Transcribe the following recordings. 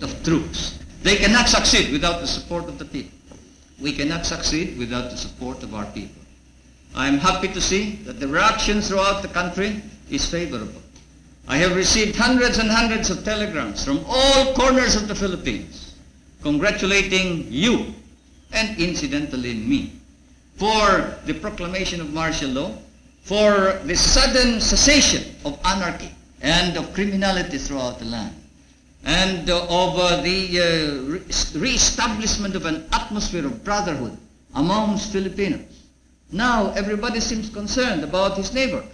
of troops. They cannot succeed without the support of the people. We cannot succeed without the support of our people. I am happy to see that the reaction throughout the country is favorable. I have received hundreds and hundreds of telegrams from all corners of the Philippines congratulating you and incidentally me for the proclamation of martial law, for the sudden cessation of anarchy and of criminality throughout the land, and of the re-establishment of an atmosphere of brotherhood amongst Filipinos. Now everybody seems concerned about his neighbor.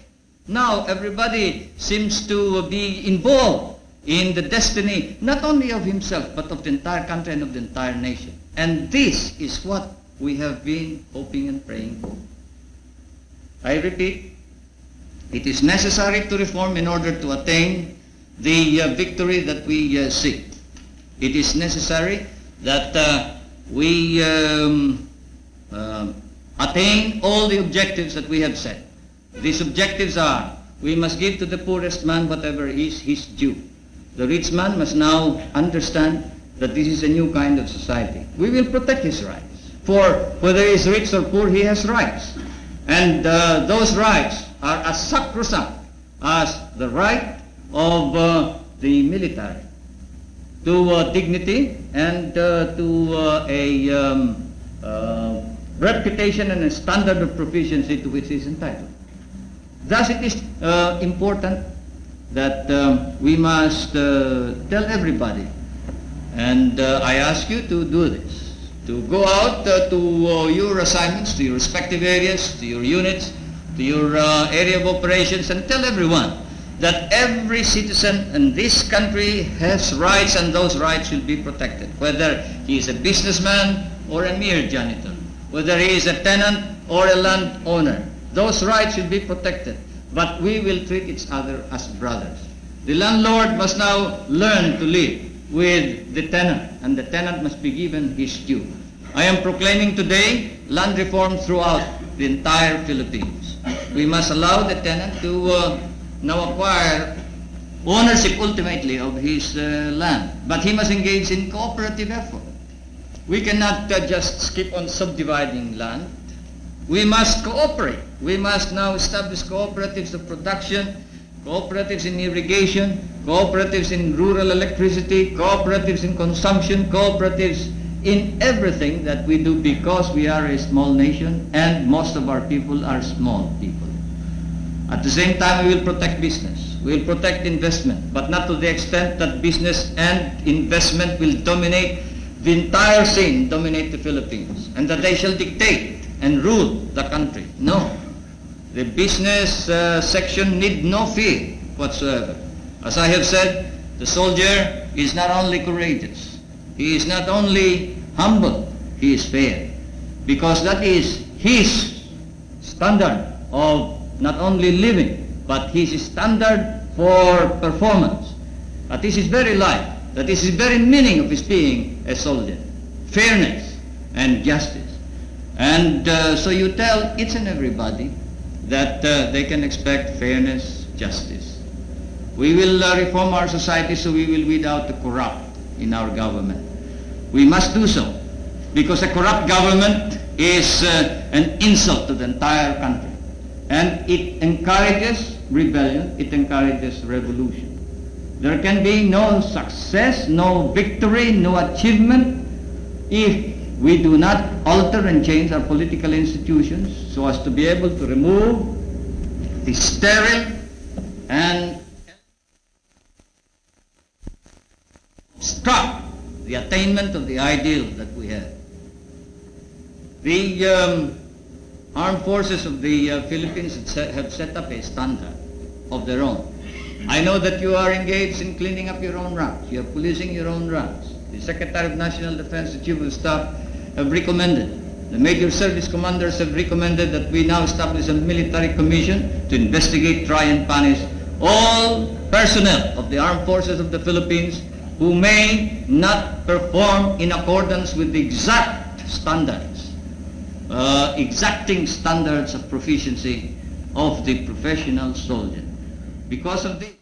Now everybody seems to be involved in the destiny not only of himself but of the entire country and of the entire nation. And this is what we have been hoping and praying for. I repeat, it is necessary to reform in order to attain the victory that we seek. It is necessary that we attain all the objectives that we have set. These objectives are: we must give to the poorest man whatever is his due. The rich man must now understand that this is a new kind of society. We will protect his rights. For whether he is rich or poor, he has rights. And those rights are as sacrosanct as the right of the military to dignity and to a reputation and a standard of proficiency to which he is entitled. Thus it is important that we must tell everybody, and I ask you to do this, to go out to your assignments, to your respective areas, to your units, to your area of operations, and tell everyone that every citizen in this country has rights, and those rights will be protected, whether he is a businessman or a mere janitor, whether he is a tenant or a landowner. Those rights will be protected, but we will treat each other as brothers. The landlord must now learn to live with the tenant, and the tenant must be given his due. I am proclaiming today land reform throughout the entire Philippines. We must allow the tenant to now acquire ownership ultimately of his land, but he must engage in cooperative effort. We cannot just skip on subdividing land. We must cooperate. We must now establish cooperatives of production, cooperatives in irrigation, cooperatives in rural electricity, cooperatives in consumption, cooperatives in everything that we do, because we are a small nation and most of our people are small people. At the same time, we will protect business. We will protect investment, but not to the extent that business and investment will dominate the entire scene, dominate the Philippines, and that they shall dictate and rule the country. No. The business section need no fear whatsoever. As I have said, the soldier is not only courageous, he is not only humble, he is fair, because that is his standard of not only living, but his standard for performance. That is his very life. That is the very meaning of his being a soldier. Fairness and justice. And so you tell each and everybody that they can expect fairness, justice. We will reform our society so we will weed out the corrupt in our government. We must do so, because a corrupt government is an insult to the entire country. And it encourages rebellion, it encourages revolution. There can be no success, no victory, no achievement if we do not alter and change our political institutions so as to be able to remove the sterile and obstruct the attainment of the ideal that we have. The armed forces of the Philippines have set up a standard of their own. I know that you are engaged in cleaning up your own ranks. You are policing your own ranks. The Secretary of National Defense, the Chief of Staff have recommended, the major service commanders have recommended that we now establish a military commission to investigate, try and punish all personnel of the armed forces of the Philippines who may not perform in accordance with the exact standards, exacting standards of proficiency of the professional soldier. Because of this,